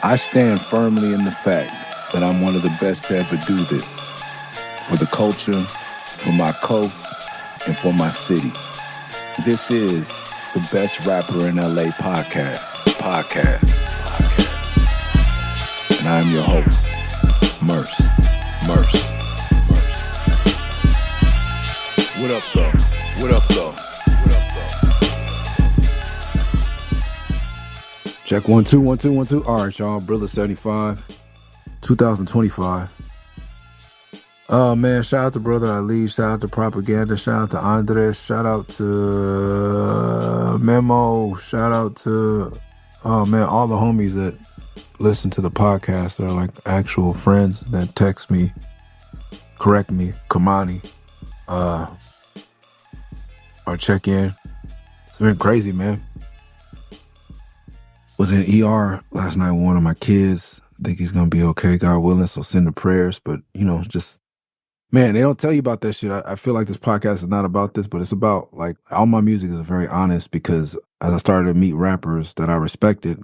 I stand firmly in the fact that I'm one of the best to ever do this. For the culture, for my coast, and for my city. This is the Best Rapper in LA podcast. And I am your host, Murs. What up, though? Check 1 2 1 2 1 2. All right, y'all. Brilla 75, 2025. Oh man, shout out to Brother Ali, shout out to Propaganda, shout out to Andres, shout out to Memo, shout out to all the homies that listen to the podcast. They're like actual friends that text me, correct me, Kamani, or check in. It's been crazy, man. Was in ER last night with one of my kids. I think he's gonna be okay, God willing, so send the prayers. But, just, man, they don't tell you about that shit. I feel like this podcast is not about this, but it's about, like, all my music is very honest because as I started to meet rappers that I respected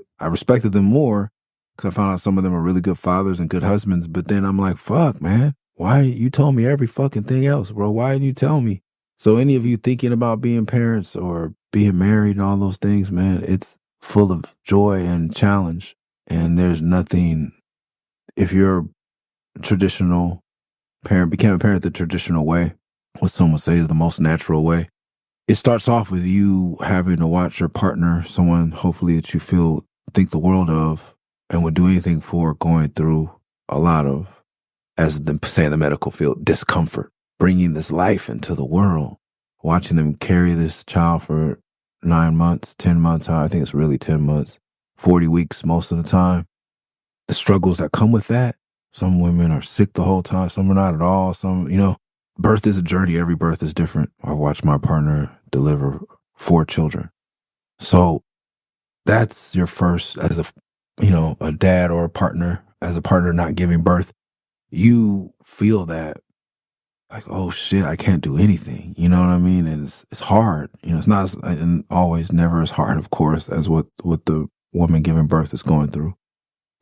them more because I found out some of them are really good fathers and good husbands. But then I'm like, fuck, man, why you told me every fucking thing else, bro? Why didn't you tell me? So any of you thinking about being parents or being married and all those things, man, it's full of joy and challenge. And there's nothing, if you're a traditional parent, became a parent the traditional way, what some would say is the most natural way. It starts off with you having to watch your partner, someone hopefully that you think the world of and would do anything for, going through a lot of, as they say in the medical field, discomfort, bringing this life into the world, watching them carry this child for 9 months, 10 months, I think it's really 10 months, 40 weeks most of the time. The struggles that come with that. Some women are sick the whole time. Some are not at all. Some, birth is a journey. Every birth is different. I watched my partner deliver 4 children. So that's your first, as a dad or a partner, as a partner not giving birth, you feel that, like, oh shit, I can't do anything. You know what I mean? And it's hard. It's not always never as hard, of course, as what the woman giving birth is going through.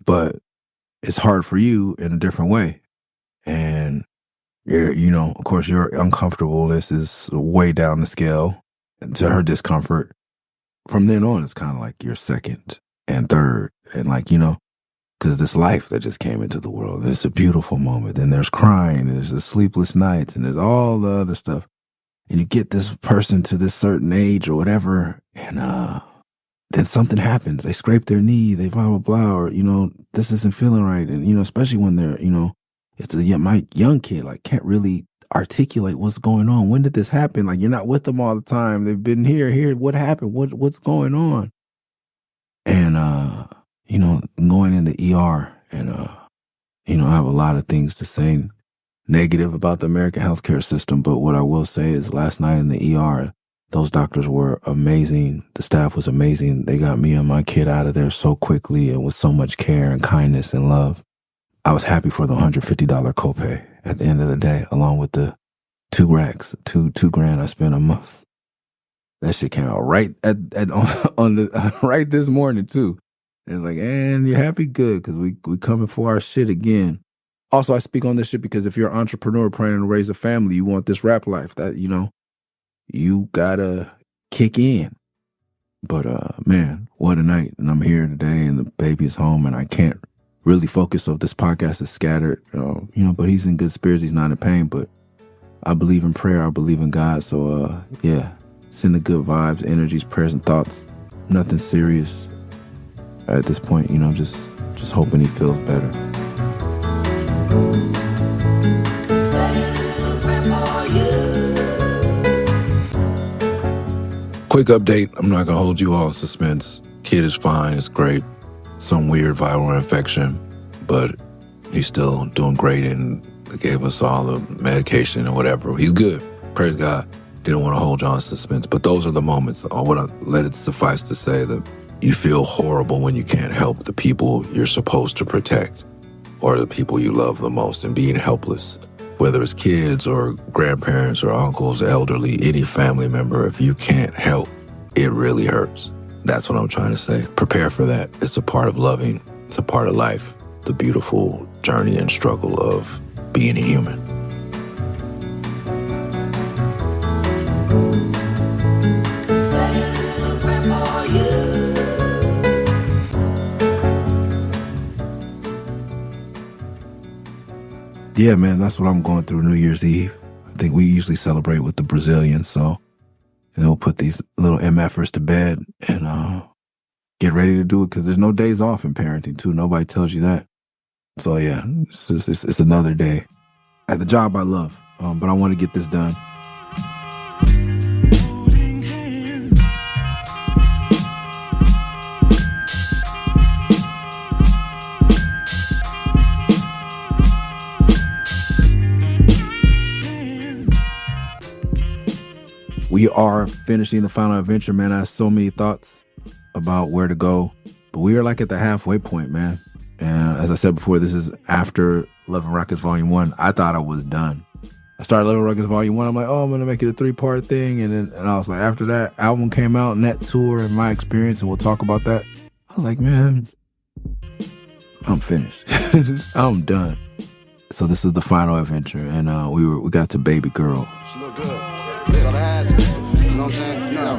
But it's hard for you in a different way. And of course, your uncomfortableness is way down the scale to her discomfort. From then on, it's kind of like your second and third. And because this life that just came into the world, and it's a beautiful moment. And there's crying, and there's the sleepless nights, and there's all the other stuff. And you get this person to this certain age or whatever, and then something happens. They scrape their knee, they blah, blah, blah, or, this isn't feeling right. And, especially when they're, it's my young kid, like, can't really articulate what's going on. When did this happen? Like, you're not with them all the time. They've been here. What happened? What's going on? And, going in the ER and, I have a lot of things to say negative about the American healthcare system. But what I will say is last night in the ER, those doctors were amazing. The staff was amazing. They got me and my kid out of there so quickly and with so much care and kindness and love. I was happy for the $150 copay at the end of the day, along with the $2,000 I spent a month. That shit came out right right this morning too. It's like, and you're happy? Good, because we coming for our shit again. Also, I speak on this shit because if you're an entrepreneur planning to raise a family, you want this rap life that, you gotta kick in. But, man, what a night. And I'm here today and the baby's home and I can't really focus. So this podcast is scattered, but he's in good spirits. He's not in pain, but I believe in prayer. I believe in God. So, send the good vibes, energies, prayers, and thoughts. Nothing serious at this point, just hoping he feels better. Quick update. I'm not going to hold you all in suspense. Kid is fine. It's great. Some weird viral infection, but he's still doing great, and they gave us all the medication and whatever. He's good. Praise God. Didn't want to hold you on in suspense, but those are the moments. I want to let it suffice to say that you feel horrible when you can't help the people you're supposed to protect or the people you love the most, and being helpless. Whether it's kids or grandparents or uncles, elderly, any family member, if you can't help, it really hurts. That's what I'm trying to say. Prepare for that. It's a part of loving. It's a part of life, the beautiful journey and struggle of being a human. Yeah, man, that's what I'm going through New Year's Eve. I think we usually celebrate with the Brazilians, so we'll put these little MFers to bed and get ready to do it because there's no days off in parenting, too. Nobody tells you that. So, yeah, it's another day at the job I love, but I want to get this done. We are finishing the final adventure, man. I have so many thoughts about where to go, but we are like at the halfway point, man. And as I said before, this is after Love and Rockets Volume 1. I thought I was done. I started Love and Rockets Volume 1. I'm like, oh, I'm going to make it a 3-part thing. And I was like, after that album came out and that tour and my experience, and we'll talk about that. I was like, man, I'm finished. I'm done. So this is the final adventure. And we got to Baby Girl. She look good. Gotta ask her. You know what I'm saying? No.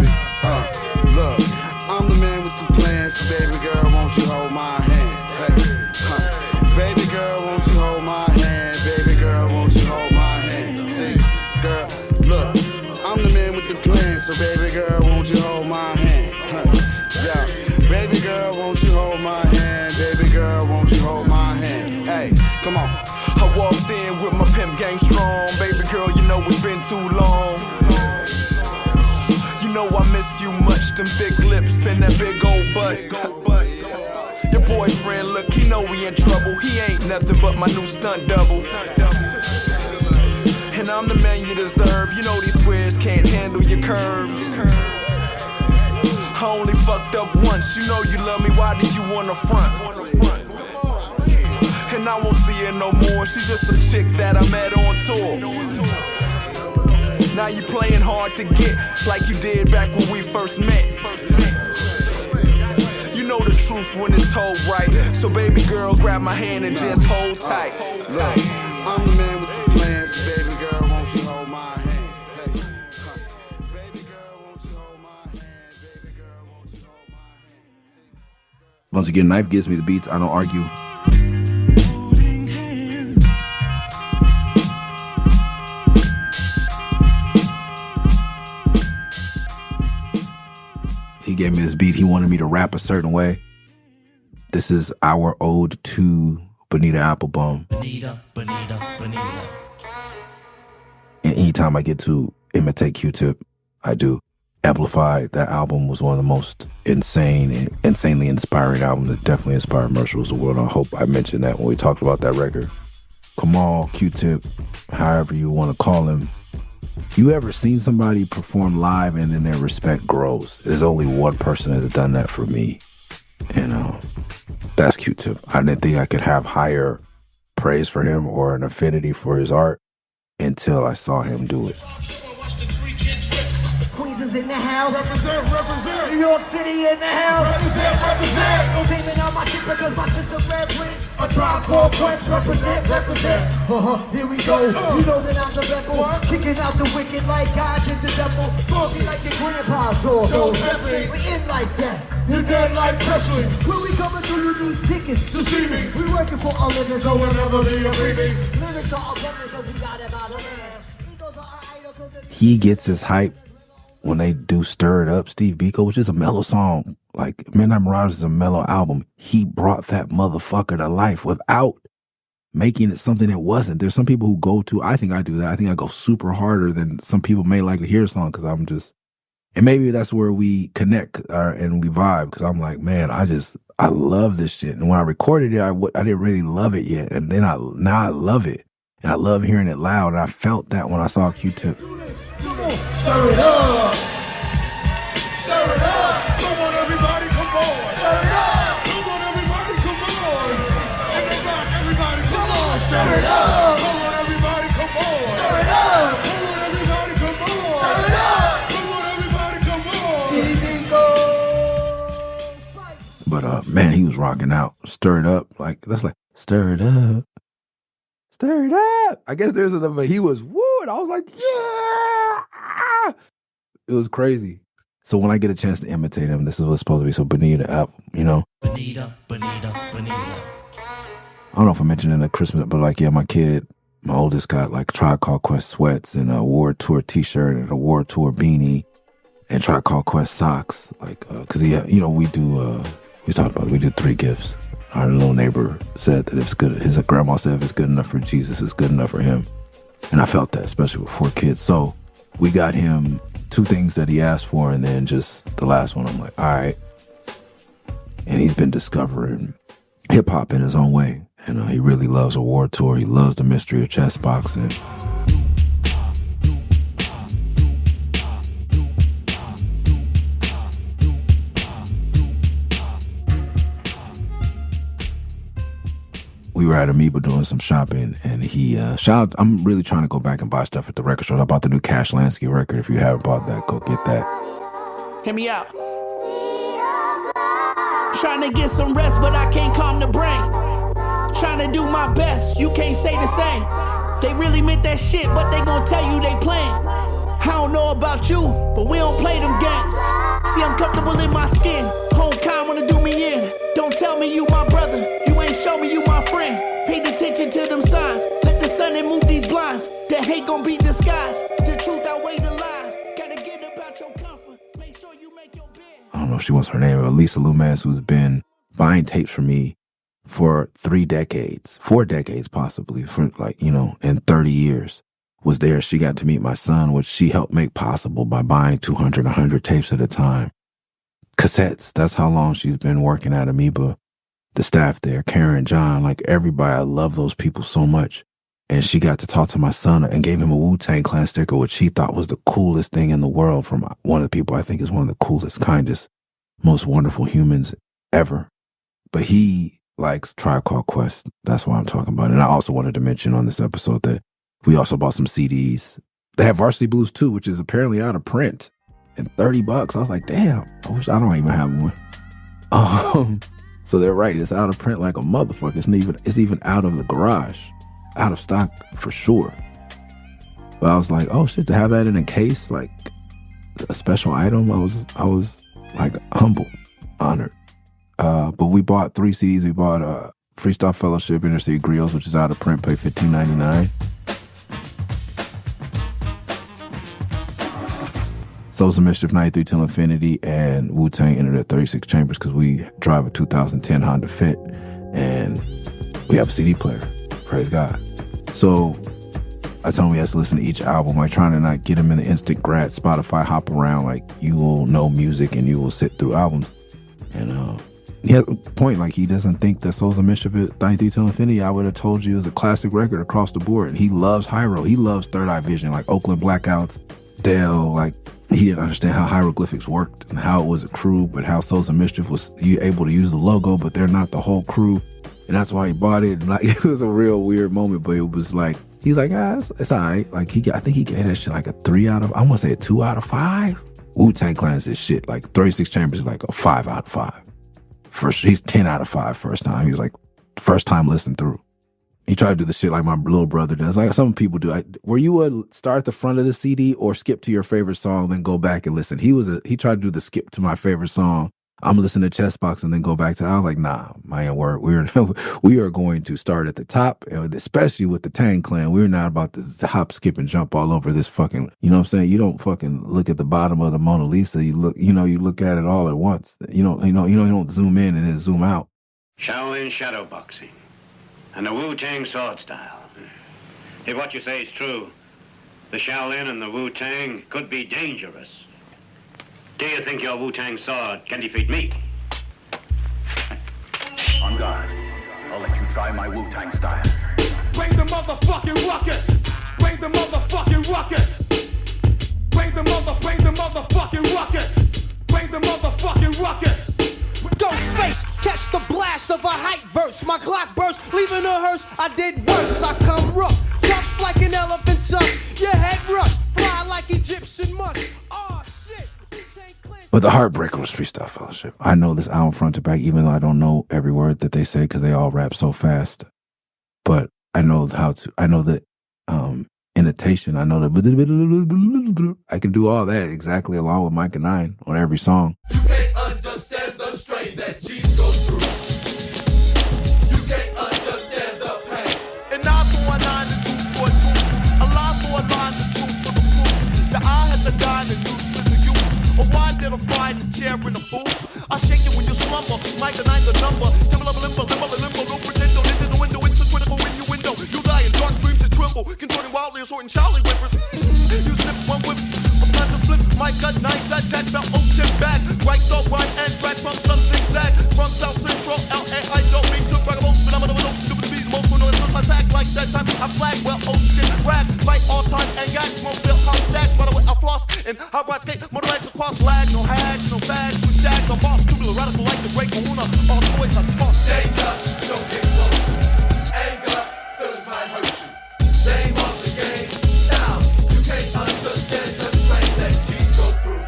Look, I'm the man with the plan, so baby girl, won't you hold my hand? Hey, baby girl, won't you hold my hand? Baby girl, won't you hold my hand? See, girl, look, I'm the man with the plan, so baby girl, won't you hold my hand? Yeah, baby girl, won't you hold my hand? Baby girl, won't you hold my hand? Hey, come on. I walked in with my pimp game strong. Baby girl, you know it's been too long. You know I miss you much. Them thick lips and that big old butt. Your boyfriend, look, he know we in trouble. He ain't nothing but my new stunt double. And I'm the man you deserve. You know these squares can't handle your curves. I only fucked up once. You know you love me, why do you wanna front? And I won't see her no more. She's just some chick that I met on tour. Now you playing hard to get, like you did back when we first met. You know the truth when it's told right. So baby girl, grab my hand and just hold tight. Look, I'm the man with the plan, so baby girl, won't you hold my hand? Hey, baby girl, won't you hold my hand? Baby girl, won't you hold my hand? Once again, Knife gives me the beats. I don't argue. He gave me this beat. He wanted me to rap a certain way. This is our ode to Bonita Applebum. Bonita, Bonita, Bonita. And anytime I get to imitate Q-Tip, I do. Amplified, that album was one of the most insanely inspiring albums that definitely inspired Murs Rules the World. I hope I mentioned that when we talked about that record. Kamal, Q-Tip, however you want to call him. You ever seen somebody perform live and then their respect grows? There's only one person that has done that for me. And that's Q-Tip. I didn't think I could have higher praise for him or an affinity for his art until I saw him do it. Queens is in the house. Represent, represent. New York City in the house. Represent, represent. No taming on my shit because my shit's a red print. A Tribe Called Quest. Represent, represent. Here we go. You know that I'm the rebel. Kicking out the wicked like God did the devil. Funky like your grandpa's draw. Don't test me. We in like that. You're dead like Presley. When we coming through, you need tickets To see me. We working for a living, so we'll never be a freebie. Lyrics are abundant because we got about a man. Egos are our idol, so He gets his hype when they do Stir It Up, Steve Biko, which is a mellow song. Like, Midnight Marauders is a mellow album. He brought that motherfucker to life without making it something it wasn't. There's some people who go to, I think I do that. I think I go super harder than some people may like to hear a song because I'm just, and maybe that's where we connect and we vibe because I'm like, man, I love this shit. And when I recorded it, I didn't really love it yet. And then now I love it. And I love hearing it loud. And I felt that when I saw Q-Tip. Stir it up. Stir it up. Come on, everybody, come on. Stir it up. Come on, everybody, come on. Everybody, come on. Stir it up. Come on, everybody, come on. Stir it up. Come on, everybody, come on. Stir it up. Come on, everybody, come on. Stevie Go. But man, he was rocking out. Stir It Up. Like, that's like, stir it up. Stir it up. I guess there's another, but he was woo, and I was like, yeah. It was crazy. So when I get a chance to imitate him, this is what's supposed to be. So Bonita up, you know. Bonita, Bonita, Bonita. I don't know if I mentioned in the Christmas, but like, yeah, my oldest got like Tribe Called Quest sweats and a War Tour t-shirt and a War Tour beanie and Tribe Called Quest socks. Like, cause you know, we talked about it, we did 3 gifts. Our little neighbor said that it's good. His grandma said if it's good enough for Jesus, it's good enough for him. And I felt that, especially with 4 kids. So we got him 2 things that he asked for, and then just the last one, I'm like, all right. And he's been discovering hip hop in his own way. And he really loves a War Tour. He loves the mystery of chess boxing. We were at Amoeba doing some shopping, and he I'm really trying to go back and buy stuff at the record store. I bought the new Cash Lansky record. If you haven't bought that, go get that. Hear me out. Trying to get some rest, but I can't calm the brain. Trying to do my best, you can't say the same. They really meant that shit, but they gon' tell you they playing. I don't know about you, but we don't play them games. See, I'm comfortable in my skin. Homecoming wanna do me in. Don't tell me you my brother. You ain't show me you my friend. Pay attention to them signs. Let the sun and move these blinds. That hate gon' be disguised. The truth outweigh the lies. Gotta get about your comfort. Make sure you make your bed. I don't know if she wants her name, but Lisa Loomis, who's been buying tapes for me for 4 decades possibly, for like, you know, in 30 years, was there. She got to meet my son, which she helped make possible by buying 200, 100 tapes at a time. Cassettes, that's how long she's been working at Amoeba. The staff there, Karen, John, like everybody, I love those people so much. And she got to talk to my son and gave him a Wu-Tang Clan sticker, which she thought was the coolest thing in the world, from one of the people I think is one of the coolest, kindest, most wonderful humans ever. But he likes Tribe Called Quest. That's why I'm talking about it. And I also wanted to mention on this episode that we also bought some CDs. They have Varsity Blues 2, which is apparently out of print, and $30. I was like, damn, I wish I don't even have one. So they're right. It's out of print like a motherfucker. It's even out of the garage, out of stock for sure. But I was like, oh shit, to have that in a case, like a special item, I was like humble, honored. But we bought 3 CDs. We bought Freestyle Fellowship, Inner City Griots, which is out of print, paid $15.99. Souls of Mischief 93 Till Infinity, and Wu-Tang entered at 36 Chambers, because we drive a 2010 Honda Fit and we have a CD player. Praise God. So I told him he has to listen to each album. Like, trying to not get him in the instant grad Spotify hop around, like you will know music and you will sit through albums. And he has a point, like he doesn't think that Souls of Mischief 93 Till Infinity, I would have told you, is a classic record across the board. He loves Hyro. He loves Third Eye Vision, like Oakland Blackouts, Dell, like he didn't understand how hieroglyphics worked and how it was a crew, but how Souls of Mischief was you able to use the logo, but they're not the whole crew. And that's why he bought it. And like, it was a real weird moment, but it was like, he's like, it's all right. Like I think he gave that shit like a 3 out of, I want to say a 2 out of 5. Wu-Tang Clan is his shit. Like 36 Chambers is like a 5 out of 5. He's 10 out of 5 first time. He was like, first time listening through. He tried to do the shit like my little brother does. Like some people do. Were you a start at the front of the CD or skip to your favorite song, then go back and listen? He tried to do the skip to my favorite song. I'm listening to Chessbox and then go back to, I was like, nah, my word. We are going to start at the top, and especially with the Tang Clan. We're not about to hop, skip, and jump all over this fucking, you know what I'm saying? You don't fucking look at the bottom of the Mona Lisa. You look at it all at once. You don't zoom in and then zoom out. Shaolin shadow boxing and the Wu-Tang sword style. If what you say is true, the Shaolin and the Wu-Tang could be dangerous. Do you think your Wu-Tang sword can defeat me? On guard. I'll let you try my Wu-Tang style. Bring the motherfucking ruckus! Bring the motherfucking ruckus! Bring the motherfucking ruckus! Bring the motherfucking ruckus! Ghostface, catch the blast of a hype burst. My Glock burst, leaving a hearse. I did worse. I come rough, tough like an elephant tusk. Your head rush, fly like Egyptian musk. Oh shit, But the heartbreaker was Freestyle Fellowship. I know this album front to back, even though I don't know every word that they say because they all rap so fast. But I know the intonation. I know the I can do all that exactly along with Mike and Nine on every song. You can't understand the strain that G's go through. You can't understand the pain. And I for a 9 to 2 for 2. A lie for a line, the truth for the proof. The I had to die and use to the youth. Or why did I find a chair in the booth? I shake you when you slumber, like a 9 the number. Timber limbo, no pretend, don't enter the window, it's a critical in your window. You lie in dark dreams and tremble, contorting wildly, assorting Charlie whispers. You slip one whip, I'm not to split, my gut, knife, that felt ocean back. Right though, right and drag from some zigzag. From South Central, LA, I don't mean to brag about phenomenal, stupid beat, most for noise, attack like that time. I flag, well, ocean, rap, fight all time, and got smoke, built house stacks, by the way, I floss, and I ride skate, motorbikes across lag, no hags, no bags, with shags, I'm boss, stupid, radical like the great kahuna, all toys I toss. Danger, don't get close. Anger, feelings might hurt you. Name of the game, style. You can't understand the strain that G's go through.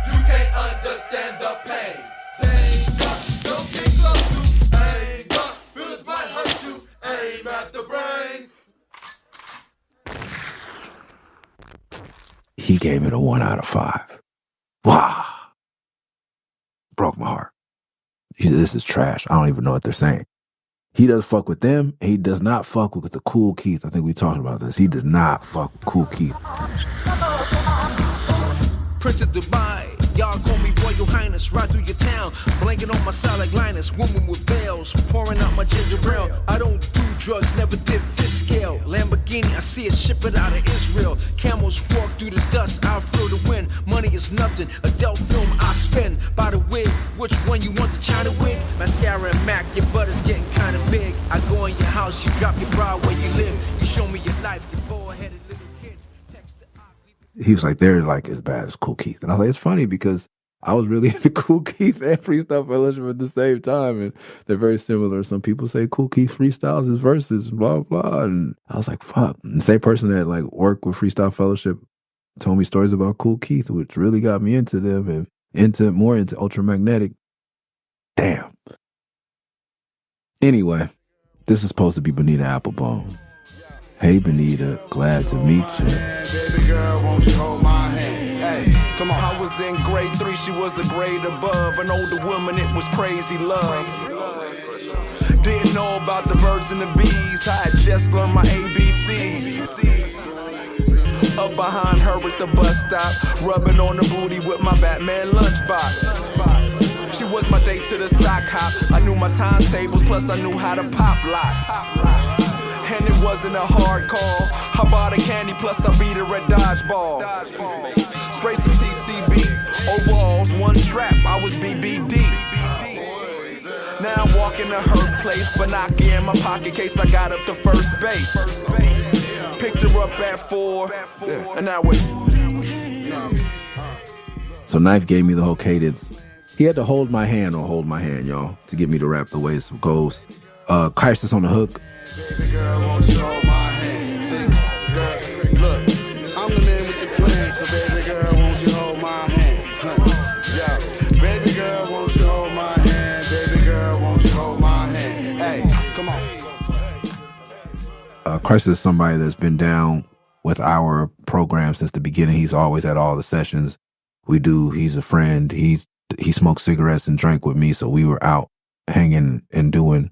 You can't understand the pain. Danger, don't get close to. Anger, feelings might hurt you. Aim at the brain. He gave it a 1 out of 5. Wow. Broke my heart. He said, this is trash. I don't even know what they're saying. He does fuck with them, and he does not fuck with the Cool Keith. I think we talked about this. He does not fuck with Cool Keith. Prince of Dubai, y'all call me Royal Highness, right through your town, blanking on my side like Linus, woman with veils, pouring out my ginger ale. I don't do drugs, never did fish scale. Lamborghini, I see it, ship it out of Israel. Camels walk through the dust, I feel the wind. Money is nothing, adult film I spend. By the wig, which one you want, the China wig? Mascara and Mac, your butt is getting kinda big. I go in your house, you drop your bra where you live. You show me your life, your four-headed little kids. Text the He was like, they're like as bad as Cool Keith. And I was like, it's funny because I was really into Cool Keith and Freestyle Fellowship at the same time. And they're very similar. Some people say Cool Keith freestyles his verses, blah, blah. And I was like, fuck. And the same person that like worked with Freestyle Fellowship told me stories about Cool Keith, which really got me into them and more into Ultramagnetic. Damn. Anyway, this is supposed to be Bonita Applebone. Hey, Bonita, glad to meet you. Baby girl, won't you hold my hand? Hey, come on. I was in grade 3, she was a grade above. An older woman, it was crazy love. Didn't know about the birds and the bees. I had just learned my ABCs. Up behind her at the bus stop, rubbing on the booty with my Batman lunchbox. She was my date to the sock hop. I knew my timetables, plus I knew how to pop lock. And it wasn't a hard call. I bought a candy, plus I beat her at dodgeball. Spray some TCB, overalls, one strap, I was BBD. Now I'm walking to her place, Binocular in my pocket case I got up to first base. Picked her up at 4, and now we're... So Knife gave me the whole cadence. He had to hold my hand, y'all, to get me to rap the way it goes. Crisis on the hook. Baby girl, won't you hold my hand? See, girl, look, I'm the man with the plan, so baby girl, won't you hold my hand? Yo, baby girl, won't you hold my hand? Baby girl, won't you hold my hand? Hey, come on. Crisis is somebody that's been down with our program since the beginning. He's always at all the sessions we do. He's a friend. He smoked cigarettes and drank with me, so we were out hanging and doing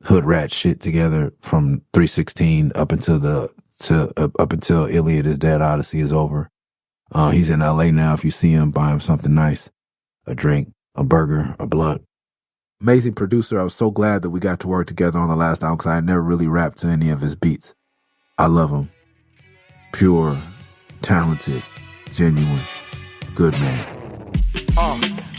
hood rat shit together from 316 up until Iliad is Dead Odyssey is over. He's in LA now. If you see him, buy him something nice, a drink, a burger, a blunt. Amazing producer. I was so glad that we got to work together on the last album because I had never really rapped to any of his beats. I love him. Pure, talented, genuine, good man.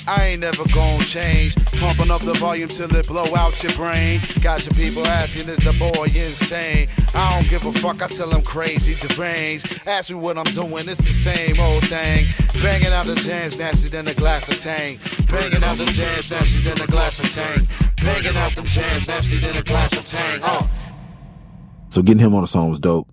I ain't never gonna change. Pumping up the volume till it blow out your brain. Got your people asking, is the boy insane? I don't give a fuck, I tell them crazy, deranged. Ask me what I'm doing, it's the same old thing. Banging out the jams, nasty than a glass of Tang. Banging out the jams, nasty than a glass of Tang. Banging out them jams, nasty than a glass of Tang. So getting him on the song was dope.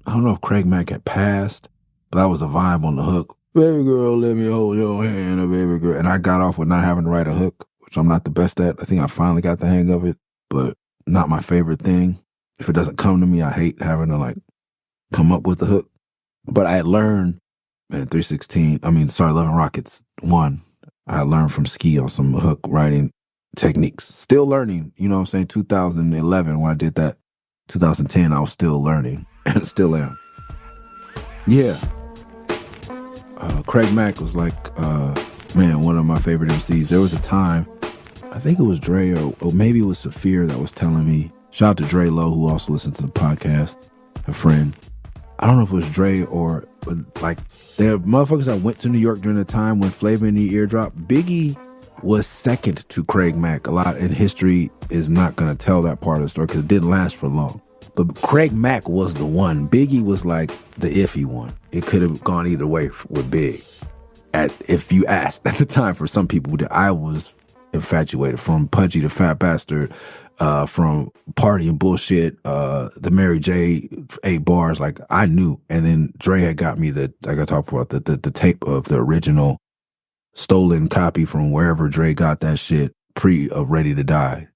I don't know if Craig Mack had passed, but that was a vibe on the hook. Baby girl, let me hold your hand, baby girl. And I got off with not having to write a hook, which I'm not the best at. I think I finally got the hang of it, but not my favorite thing. If it doesn't come to me, I hate having to like come up with the hook. But I had learned, man, 11 Rockets 1. I had learned from Ski on some hook writing techniques. Still learning, you know what I'm saying? 2011, when I did that, 2010, I was still learning and still am. Yeah. Craig Mack was like, one of my favorite MCs. There was a time, I think it was Dre or maybe it was Saphir that was telling me, shout out to Dre Lowe, who also listens to the podcast, a friend. I don't know if it was Dre or like there are motherfuckers that went to New York during the time when Flavor in the Ear dropped. Biggie was second to Craig Mack. A lot in history is not going to tell that part of the story because it didn't last for long. But Craig Mack was the one. Biggie was like the iffy one. It could have gone either way with Big. If you asked at the time, for some people, I was infatuated, from Pudgy to Fat Bastard, from Party and Bullshit, the Mary J. 8 bars. Like I knew. And then Dre had got me like I talked about the tape of the original stolen copy from wherever Dre got that shit Ready to Die.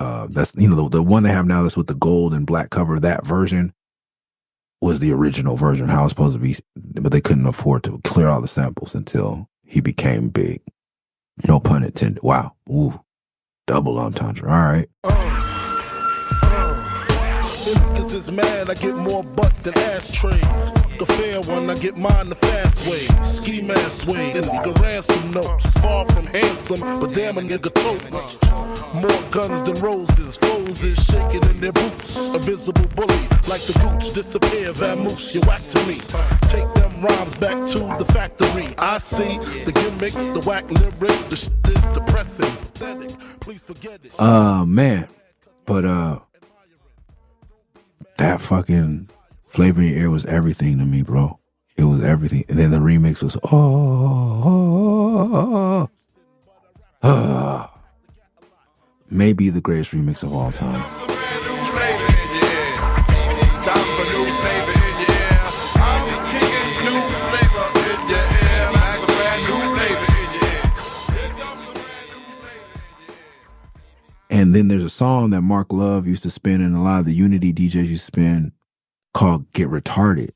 That's, the one they have now that's with the gold and black cover. That version was the original version, how it's supposed to be, but they couldn't afford to clear all the samples until he became big. No pun intended. Wow. Ooh. Double entendre. All right. This is mad, I get more butt than ashtrays. Fuck a fair one, I get mine the fast way. Ski mask way, and nigga ransom notes. Far from handsome, but damn a nigga tote much. More guns than roses, foes is shaking in their boots. A visible bully, like the gooch, disappear, vamoose, you whack to me. Take them rhymes back to the factory. I see the gimmicks, the whack lyrics, the shit is depressing, pathetic. Please forget it. Man, but that fucking Flavor in Your Ear was everything to me, bro. It was everything. And then the remix was maybe the greatest remix of all time. And then there's a song that Mark Love used to spin and a lot of the Unity DJs used to spin called Get Retarded.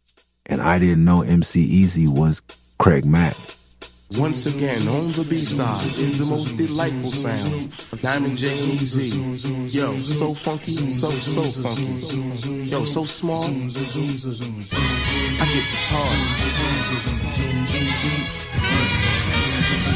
And I didn't know MC Easy was Craig Mack. Once again, on the B-side is the most delightful sounds of Diamond J and Easy. Yo, so funky, so funky. Yo, so small, I get retarded.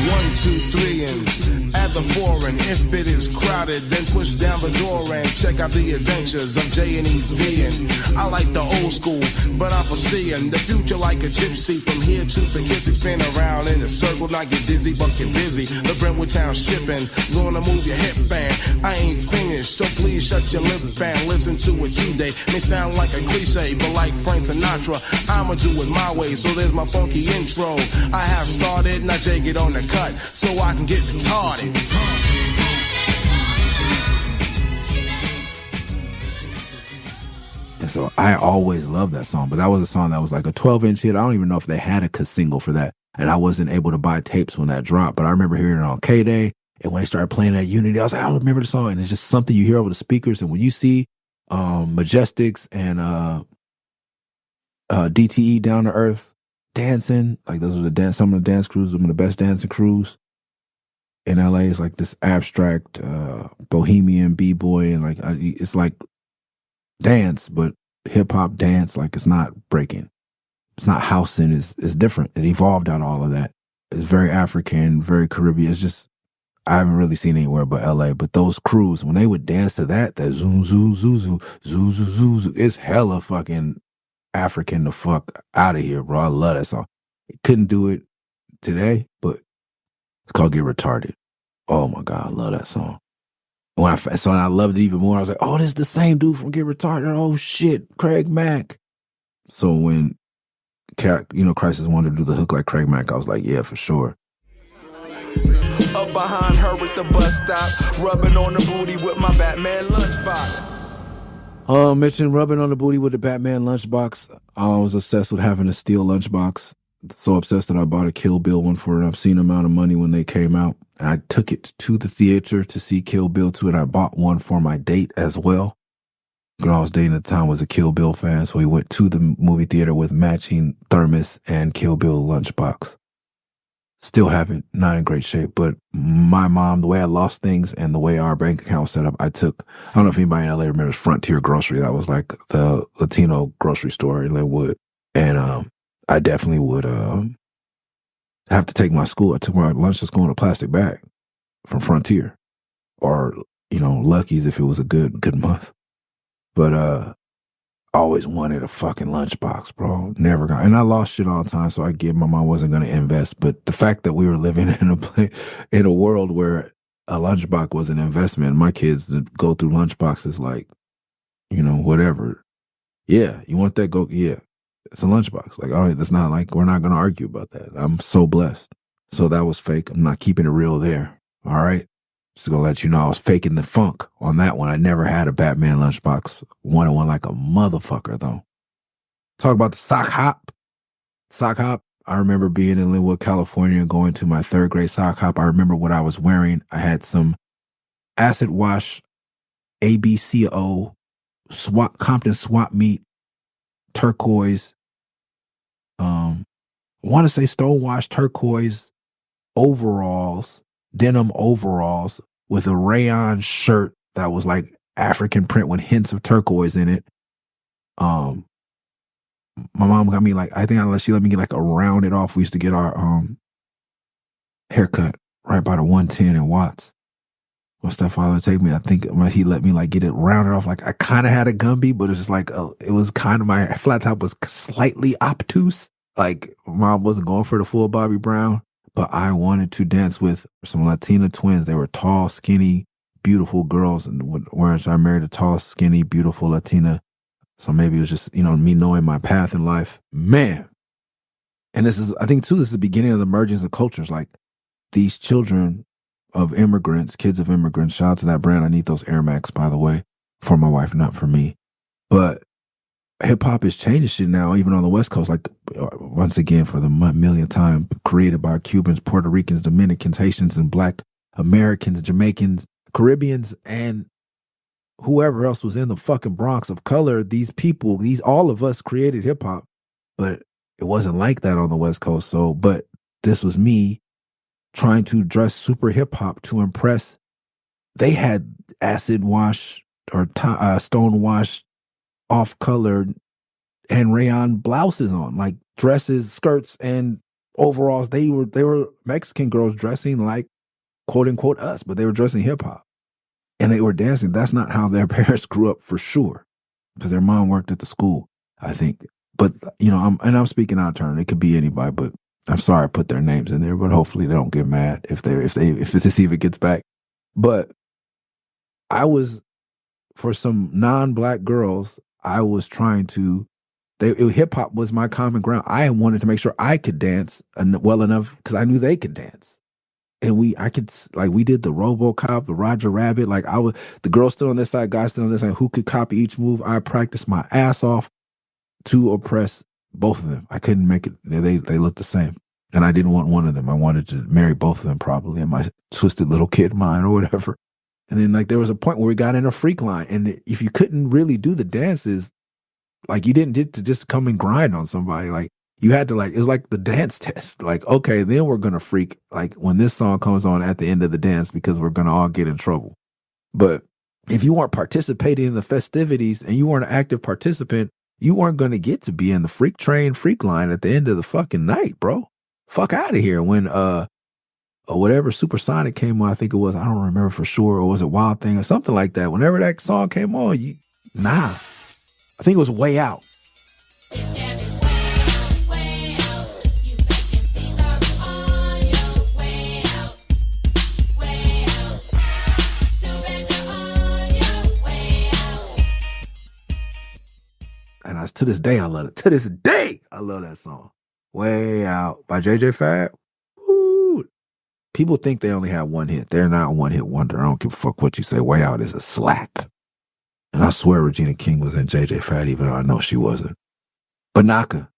1, 2, 3, and at the foreign. If it is crowded, then push down the door and check out the adventures of J and Easy. And I like the old school, but I'm foreseeing the future like a gypsy. From here to Poughkeepsie, spin around in a circle, not get dizzy, but get busy. The Brentwood Town shippings, gonna move your hip band. I ain't finished, so please shut your lip and listen to it today. May sound like a cliche, but like Frank Sinatra, I'ma do it my way. So there's my funky intro. I have started, now Jay get on the cut, so I can get retarded. And so I always loved that song, but that was a song that was like a 12-inch hit. I don't even know if they had a single for that, and I wasn't able to buy tapes when that dropped, but I remember hearing it on K-Day, and when they started playing at Unity, I was like, I remember the song, and it's just something you hear over the speakers, and when you see Majestics and DTE Down to Earth dancing, like those are some of the dance crews, some of the best dancing crews in LA. It's like this abstract bohemian b-boy, and like it's like dance, but hip-hop dance. Like it's not breaking, it's not housing, it's different. It evolved out of all of that. It's very African, very Caribbean. It's just, I haven't really seen anywhere but LA. But those crews, when they would dance to that zoom zoo zoo zoo zoo zoo zoo zoo, it's hella fucking African the fuck out of here, bro. I love that song. Couldn't do it today, but it's called Get Retarded. Oh my God, I love that song. When I loved it even more. I was like, oh, this is the same dude from Get Retarded. Oh shit, Craig Mack. So when Crisis wanted to do the hook like Craig Mack, I was like, yeah, for sure. Up behind her at the bus stop, rubbing on the booty with my Batman lunchbox. Mentioned rubbing on the booty with the Batman lunchbox. I was obsessed with having a steel lunchbox. so obsessed that I bought a Kill Bill one for an obscene amount of money when they came out. I took it to the theater to see Kill Bill 2, and I bought one for my date as well. The girl I was dating at the time was a Kill Bill fan, so we went to the movie theater with matching thermos and Kill Bill lunchbox. Still have it, not in great shape, but my mom, the way I lost things and the way our bank account was set up, I don't know if anybody in LA remembers Frontier Grocery. That was like the Latino grocery store in Linwood. And I definitely would have to take my took my lunch to school in a plastic bag from Frontier. Or, Lucky's if it was a good month. But I always wanted a fucking lunchbox, bro. Never got, and I lost shit all the time, so I get my mom wasn't going to invest. But the fact that we were living in a world where a lunchbox was an investment, my kids go through lunchboxes like, whatever. Yeah, you want that? Go, yeah. It's a lunchbox. Like, all right, that's not like, we're not going to argue about that. I'm so blessed. So that was fake. I'm not keeping it real there. All right. Just gonna let you know I was faking the funk on that one. I never had a Batman lunchbox. Wanted one like a motherfucker though. Talk about the sock hop. Sock hop. I remember being in Linwood, California, going to my 3rd grade sock hop. I remember what I was wearing. I had some acid wash ABCO Compton swap meet turquoise. I want to say stonewash turquoise overalls. Denim overalls with a rayon shirt that was like African print with hints of turquoise in it. My mom got me she let me get like a rounded off. We used to get our haircut right by the 110 in Watts. My stepfather would take me. I think he let me like get it rounded off. Like I kind of had a Gumby, but it was just like it was kind of, my flat top was slightly obtuse. Like mom wasn't going for the full Bobby Brown. But I wanted to dance with some Latina twins. They were tall, skinny, beautiful girls. And whereas I married a tall, skinny, beautiful Latina. So maybe it was just, me knowing my path in life. Man. And I think too, this is the beginning of the emergence of cultures. Like these children of immigrants, kids of immigrants, shout out to that brand. I need those Air Max, by the way, for my wife, not for me. But hip hop is changing shit now, even on the West Coast. Like once again, for the millionth time, created by Cubans, Puerto Ricans, Dominicans, Haitians, and Black Americans, Jamaicans, Caribbeans, and whoever else was in the fucking Bronx of color. These people, all of us created hip hop, but it wasn't like that on the West Coast. So, but this was me trying to dress super hip hop to impress. They had acid wash or stone wash off-colored and rayon blouses on, like dresses, skirts, and overalls. They were Mexican girls dressing like quote unquote us, but they were dressing hip hop and they were dancing. That's not how their parents grew up for sure, because their mom worked at the school, I think. But I'm speaking out of turn. It could be anybody, but I'm sorry I put their names in there. But hopefully they don't get mad if this even gets back. But I was, for some non-black girls, I was trying to, hip hop was my common ground. I wanted to make sure I could dance well enough because I knew they could dance. And we did the RoboCop, the Roger Rabbit. Like the girl stood on this side, guy stood on this side, who could copy each move. I practiced my ass off to oppress both of them. I couldn't make it. They looked the same. And I didn't want one of them. I wanted to marry both of them probably in my twisted little kid mind or whatever. And then there was a point where we got in a freak line. And if you couldn't really do the dances, you didn't get to just come and grind on somebody. You had to it was like the dance test. Okay, then we're going to freak when this song comes on at the end of the dance because we're going to all get in trouble. But if you weren't participating in the festivities and you weren't an active participant, you weren't going to get to be in the freak train, freak line at the end of the fucking night, bro. Fuck out of here. When, or whatever Supersonic came on, I think it was, I don't remember for sure, or was it Wild Thing or something like that. Whenever that song came on, I think it was Way Out. And to this day, I love it. To this day, I love that song. Way Out by JJ Fad. Woo. People think they only have one hit. They're not a one-hit wonder. I don't give a fuck what you say. Way Out is a slap. And I swear Regina King was in JJ Fad, even though I know she wasn't. Banaka.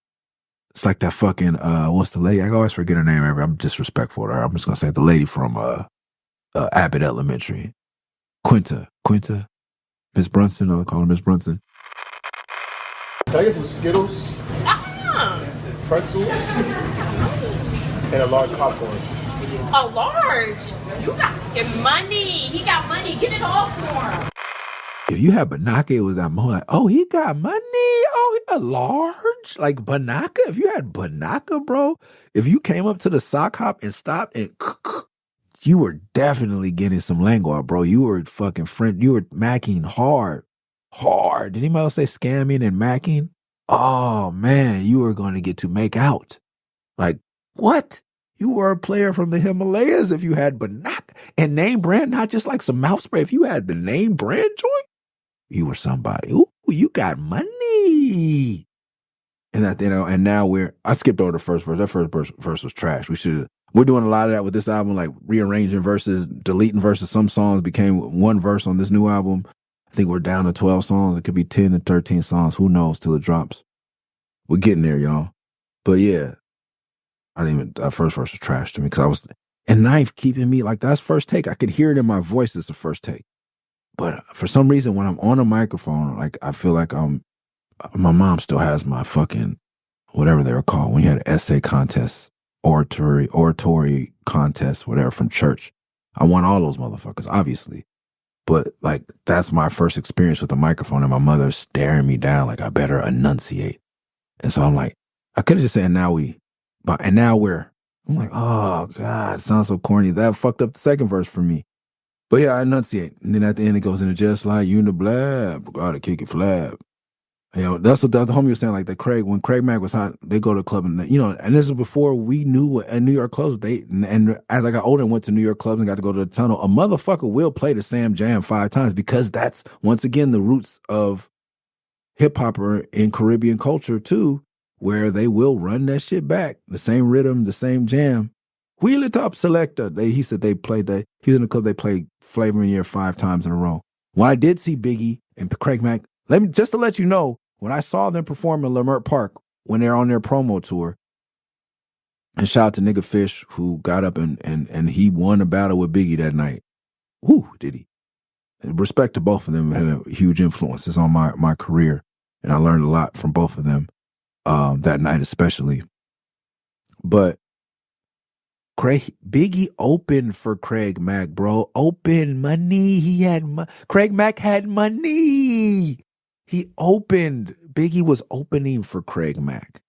It's like that fucking, what's the lady? I always forget her name. I'm disrespectful to her. I'm just going to say the lady from Abbott Elementary. Quinta, Miss Brunson, I'll call her Miss Brunson. Can I get some Skittles? Pretzels? And a large popcorn. A large? You got money. He got money. Get it all for him. If you had Banaka, it was that more like, oh, he got money. Oh, he a large? Like Banaka? If you had Banaka, bro, if you came up to the sock hop and stopped and you were definitely getting some lingua, bro. You were fucking friend. You were macking hard. Did anybody else say scamming and macking? Oh, man, you were going to get to make out. Like, what? You were a player from the Himalayas if you had Banaka and name brand, not just like some mouth spray. If you had the name brand joint, you were somebody. Ooh, you got money. And that, and now I skipped over the first verse. That first verse was trash. We're doing a lot of that with this album, like rearranging verses, deleting verses. Some songs became one verse on this new album. I think we're down to 12 songs. It could be 10 to 13 songs. Who knows till it drops. We're getting there, y'all. But yeah, that first verse was trash to me because and Knife keeping me, like, that's first take. I could hear it in my voice as the first take. But for some reason, when I'm on a microphone, like, I feel like my mom still has my fucking, whatever they were called, when you had essay contests, oratory contests, whatever, from church. I won all those motherfuckers, obviously. But, like, that's my first experience with the microphone, and my mother staring me down like I better enunciate. And so I'm like, I could have just said, I'm like, oh, God, it sounds so corny. That fucked up the second verse for me. But yeah, I enunciate. And then at the end, it goes into just like you in the blab, gotta kick it flab. That's what the homie was saying, like when Craig Mack was hot, they go to the club and, and this is before we knew what New York clubs, and as I got older and went to New York clubs and got to go to the tunnel, a motherfucker will play the Sam Jam 5 times because that's, once again, the roots of hip hop in Caribbean culture too, where they will run that shit back. The same rhythm, the same jam. Wheel it up, selector. He said they played that. He was in the club, they played Flavor in the Year 5 times in a row. When I did see Biggie and Craig Mack, just to let you know, when I saw them perform in Lamert Park when they're on their promo tour, and shout out to Nigga Fish, who got up and he won a battle with Biggie that night. Whoo, did he? And respect to both of them, had huge influences on my career, and I learned a lot from both of them that night especially. But Biggie opened for Craig Mack, bro. Open money. Craig Mack had money. He opened. Biggie was opening for Craig Mack.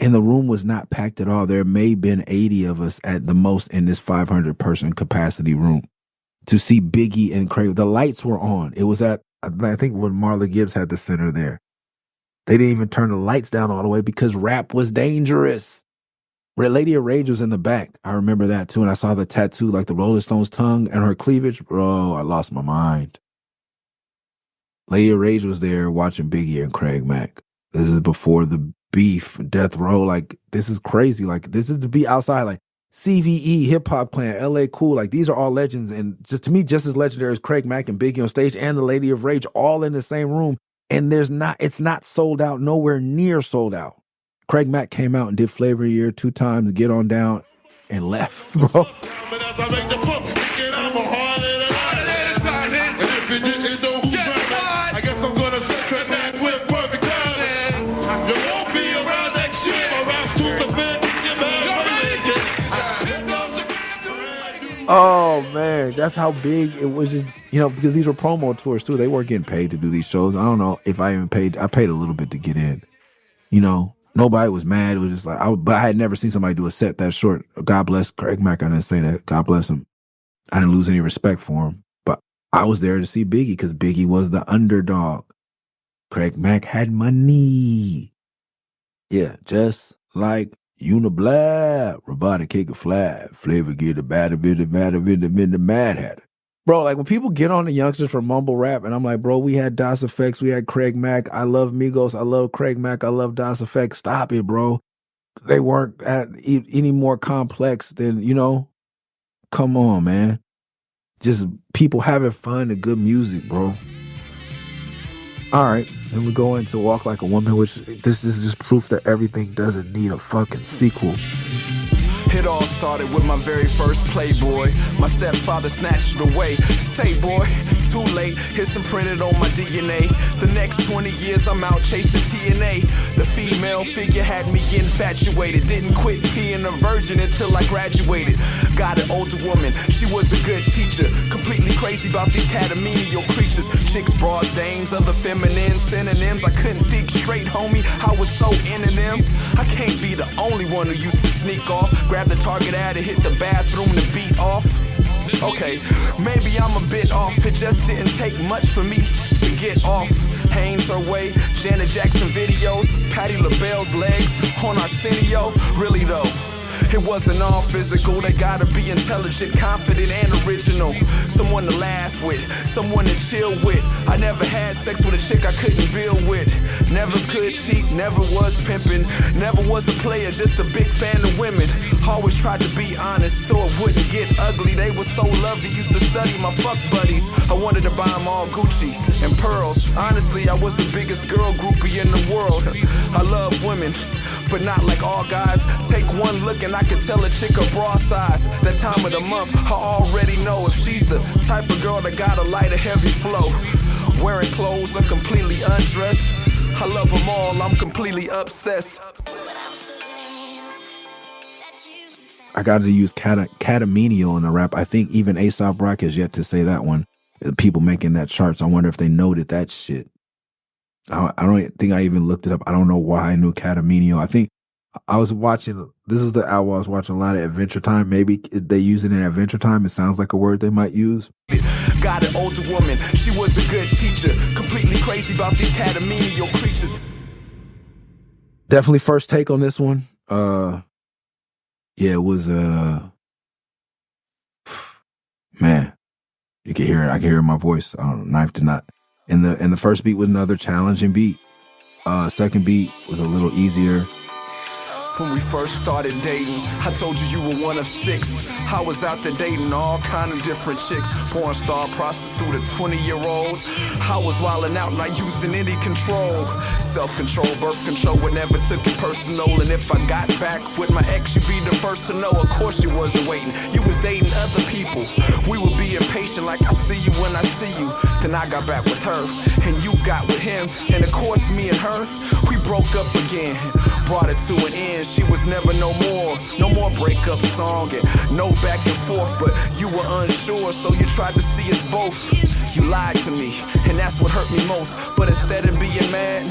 And the room was not packed at all. There may have been 80 of us at the most in this 500-person capacity room to see Biggie and Craig. The lights were on. It was I think when Marla Gibbs had the center there. They didn't even turn the lights down all the way because rap was dangerous. Red Lady of Rage was in the back. I remember that too. And I saw the tattoo, like the Rolling Stones tongue and her cleavage. Bro, I lost my mind. Lady of Rage was there watching Biggie and Craig Mack. This is before the beef, death row. Like, this is crazy. Like, this is to be outside. Like, CVE, Hip Hop Clan, LA Cool. Like, these are all legends. And just to me, just as legendary as Craig Mack and Biggie on stage and the Lady of Rage all in the same room. And it's not sold out, nowhere near sold out. Craig Mack came out and did Flavor of the Year 2 times, Get On Down, and left, bro. I guess I'm gonna sit Craig Mack with perfect timing. You won't be around next year. My rap's too defend. Oh, man, that's how big it was. Just, because these were promo tours, too. They weren't getting paid to do these shows. I don't know if I even paid. I paid a little bit to get in, Nobody was mad. It was just like, but I had never seen somebody do a set that short. God bless Craig Mack. I didn't say that. God bless him. I didn't lose any respect for him. But I was there to see Biggie because Biggie was the underdog. Craig Mack had money. Yeah, just like Uniblab, Robotic Kick a Flab, Flavor get a bad bit of the Mad Hatter. Bro, like when people get on the youngsters for mumble rap, and I'm like, bro, we had Das Effects, we had Craig Mack. I love Migos, I love Craig Mack, I love Das Effects. Stop it, bro. They weren't any more complex than, come on, man. Just people having fun and good music, bro. All right, then we go into Walk Like a Woman, which this is just proof that everything doesn't need a fucking sequel. It all started with my very first Playboy. My stepfather snatched it away. Say, boy, too late. It's imprinted on my DNA. The next 20 years I'm out chasing TNA. The female figure had me infatuated. Didn't quit being a virgin until I graduated. Got an older woman, she was a good teacher. Completely crazy about these catamenial creatures. Chicks, broads, dames, other feminine synonyms. I couldn't think straight, homie. I was so into them. I can't be the only one who used to sneak off. Grab the target ad and hit the bathroom to beat off. Okay, maybe I'm a bit off. It just didn't take much for me to get off. Hanes her way, Janet Jackson videos, Patti LaBelle's legs on Arsenio. Really though, it wasn't all physical. They gotta be intelligent, confident, and original. Someone to laugh with, someone to chill with. I never had sex with a chick I couldn't build with. Never could cheat, never was pimping. Never was a player, just a big fan of women. Always tried to be honest so it wouldn't get ugly. They were so lovely, used to study my fuck buddies. I wanted to buy them all Gucci and pearls. Honestly, I was the biggest girl groupie in the world. I love women, but not like all guys. Take one look and I can tell a chick her bra size. That time of the month, I already know if she's the type of girl that got a light, a heavy flow. Wearing clothes or completely undressed. I love them all, I'm completely obsessed. I got to use catamenial in the rap. I think even A$AP Rocky has yet to say that one. People making that charts, I wonder if they noted that shit. I don't think I even looked it up. I don't know why I knew catamenial. I think I was watching, this is the album I was watching a lot of Adventure Time. Maybe they use it in Adventure Time. It sounds like a word they might use. Got an older woman, she was a good teacher. Completely crazy about these catamenial creatures. Definitely first take on this one. Yeah, it was man, you can hear it. I can hear it in my voice. I don't know, Knife did not. And the first beat was another challenging beat. Second beat was a little easier. When we first started dating, I told you you were one of 6. I was out there dating all kind of different chicks. Porn star, prostitute, a 20-year-old. I was wilding out, not using any control. Self-control, birth control, but never took it personal. And if I got back with my ex, you'd be the first to know. Of course you wasn't waiting, you was dating other people. We would be impatient like I see you when I see you. Then I got back with her, and you got with him. And of course me and her, we broke up again. Brought it to an end. She was never no more breakup song and no back and forth, but you were unsure, so you tried to see us both. You lied to me, and that's what hurt me most, but instead of being mad,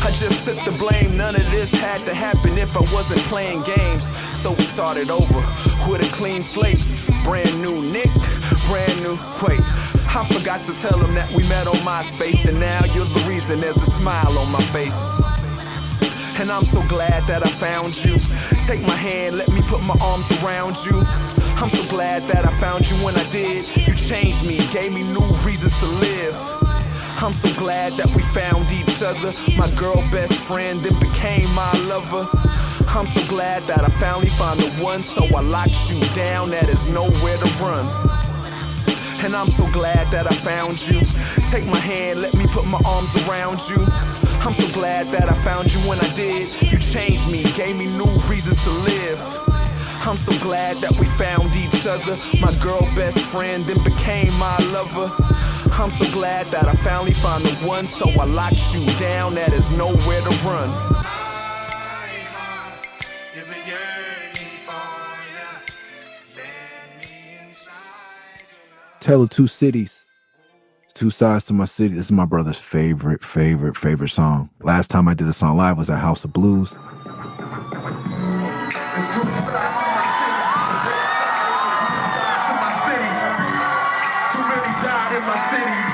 I just took the blame. None of this had to happen if I wasn't playing games, so we started over with a clean slate. Brand new Nick, brand new, wait, I forgot to tell him that we met on MySpace, and now you're the reason there's a smile on my face. And I'm so glad that I found you. Take my hand, let me put my arms around you. I'm so glad that I found you when I did. You changed me, gave me new reasons to live. I'm so glad that we found each other. My girl best friend then became my lover. I'm so glad that I finally found the one, so I locked you down, that is nowhere to run. And I'm so glad that I found you. Take my hand, let me put my arms around you. I'm so glad that I found you when I did. You changed me, gave me new reasons to live. I'm so glad that we found each other. My girl best friend then became my lover. I'm so glad that I finally found the one, so I locked you down, that is nowhere to run. Tale of Two Cities. Two Sides to My City. This is my brother's favorite song. Last time I did the song live was at House of Blues.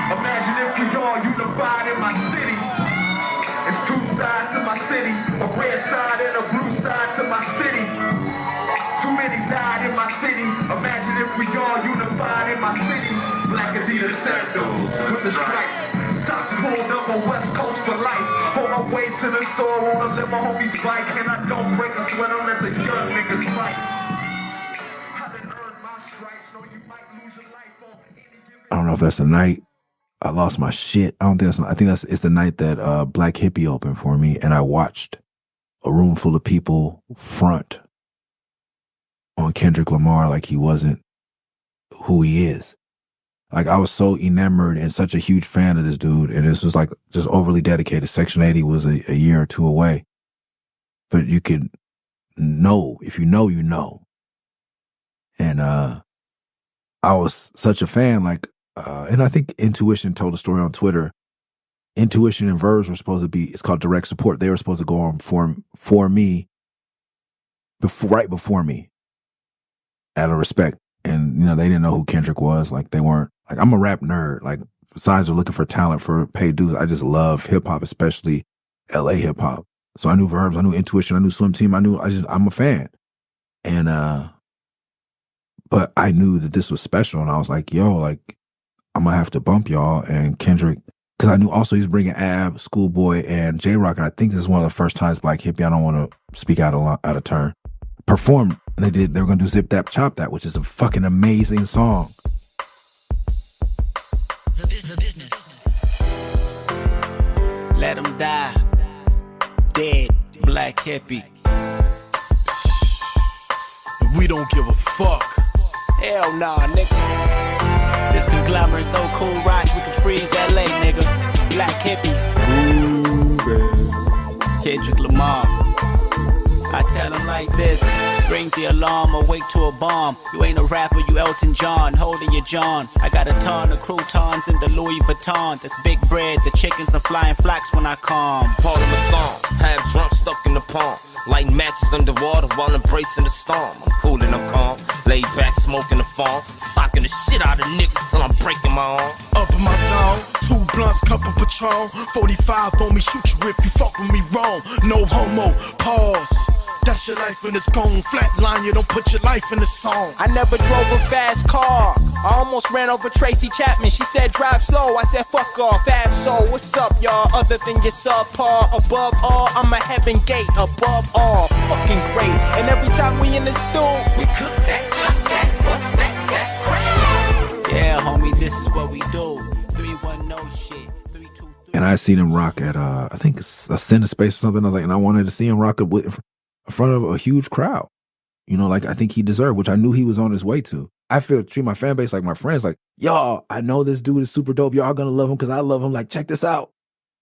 Imagine if we all unified in my city. It's two sides to my city, a red side and a blue side to my city. Too many died in my city. Imagine if we all unified in my city. Black Adidas sandals with the stripes. Socks pulled up on West Coast for life. On my way to the store, wanna live my homie's bike, and I don't break a sweat, I let the young niggas fight. I done earned my stripes, know you might lose your life on any given. I don't know if that's the night I lost my shit. I think it's the night that Black Hippie opened for me, and I watched a room full of people front on Kendrick Lamar like he wasn't who he is. Like, I was so enamored and such a huge fan of this dude, and this was like just overly dedicated. Section 80 was a year or two away. But you could know, if you know, you know. And I was such a fan, like, and I think Intuition told a story on Twitter. Intuition and Verve were supposed to be, it's called direct support. They were supposed to go on for me, right before me, out of respect. And, you know, they didn't know who Kendrick was. Like, they weren't, like, I'm a rap nerd. Like, besides looking for talent for paid dues, I just love hip hop, especially LA hip hop. So I knew Verbs, I knew Intuition, I knew Swim Team, I'm a fan. And, but I knew that this was special, and I was like, yo, like, I'm gonna have to bump y'all. And Kendrick, because I knew also he's bringing Ab, Schoolboy, and J-Rock, and I think this is one of the first times Black Hippie, I don't want to speak out of turn, performed, and they were gonna do Zip That Chop That, which is a fucking amazing song. The business. Let him die. Dead. Black Hippie. We don't give a fuck. Hell nah, nigga. This conglomerate so cool, rock, we can freeze LA, nigga. Black Hippie. Kendrick Lamar. I tell him like this: ring the alarm, awake to a bomb. You ain't a rapper, you Elton John, holding your John. I got a ton of croutons in the Louis Vuitton. That's big bread, the chickens are flying flocks when I come. Part of my song, half drunk, stuck in the palm. Lighting matches underwater while embracing the storm. I'm cool and I'm calm, laid back, smoking the farm. Socking the shit out of niggas till I'm breaking my arm. Up in my zone, 2 blunts, cup of Patron. 45 on me, shoot you if you fuck with me wrong. No homo, pause. That's your life when it's gone. Flatline, you don't put your life in the song. I never drove a fast car. I almost ran over Tracy Chapman. She said drive slow. I said fuck off. Fab Soul, what's up, y'all? Other than your subpar. Above all, I'm a heaven gate. Above all, fucking great. And every time we in the stool, we cook that, chop that, bust that, that's great. Yeah, homie, this is what we do. 310 shit. And I seen him rock at I think a Center Space or something. I was like, and I wanted to see him rock in front of a huge crowd. You know, like I think he deserved, which I knew he was on his way to. I treat my fan base like my friends, like, y'all, I know this dude is super dope. Y'all gonna love him because I love him. Like, check this out.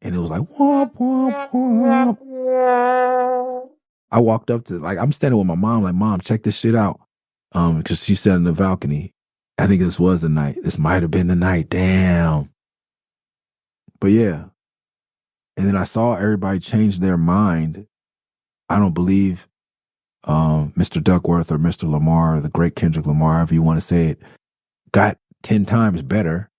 And it was like, womp, womp, womp. I walked up to, like, I'm standing with my mom, like, Mom, check this shit out. Because she said in the balcony, I think this was the night. This might have been the night. Damn. But yeah. And then I saw everybody change their mind. I don't believe Mr. Duckworth or Mr. Lamar, the great Kendrick Lamar, however you want to say it, got 10 times better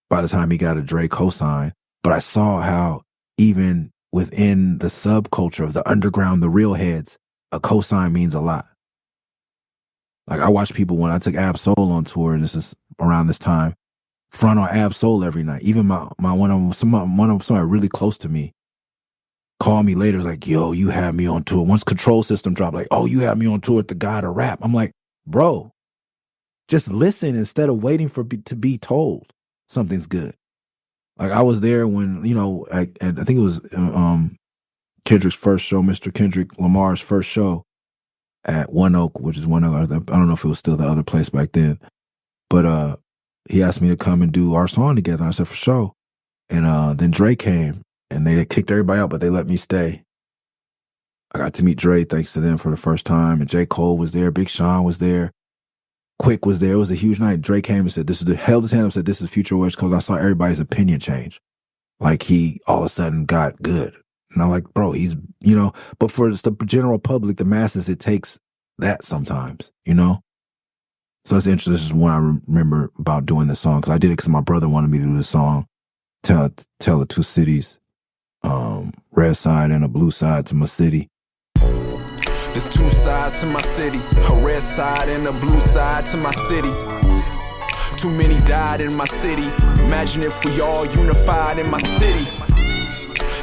by the time he got a Dre cosign. But I saw how even within the subculture of the underground, the real heads, a cosign means a lot. Like, I watched people when I took Ab Soul on tour, and this is around this time, front on Ab Soul every night. Even one of somebody really close to me called me later, like, yo, you had me on tour. Once Control System dropped, like, oh, you had me on tour with the God of Rap. I'm like, bro, just listen instead of waiting to be told something's good. Like, I was there when, you know, I think it was Kendrick's first show, Mr. Kendrick Lamar's first show at One Oak, which is One Oak. I don't know if it was still the other place back then. But he asked me to come and do our song together. And I said, for sure. And then Dre came. And they kicked everybody out, but they let me stay. I got to meet Dre thanks to them for the first time. And J. Cole was there. Big Sean was there. Quick was there. It was a huge night. Dre came and said, held his hand up and said, this is Future West Coast. I saw everybody's opinion change. Like, he all of a sudden got good. And I'm like, bro, he's, you know, but for the general public, the masses, it takes that sometimes, you know? So that's interesting. This is one I remember about doing this song. Because I did it because my brother wanted me to do this song, Tell the Two Cities. Red side and a blue side to my city. There's 2 sides to my city, a red side and a blue side to my city. Too many died in my city. Imagine if we all unified in my city.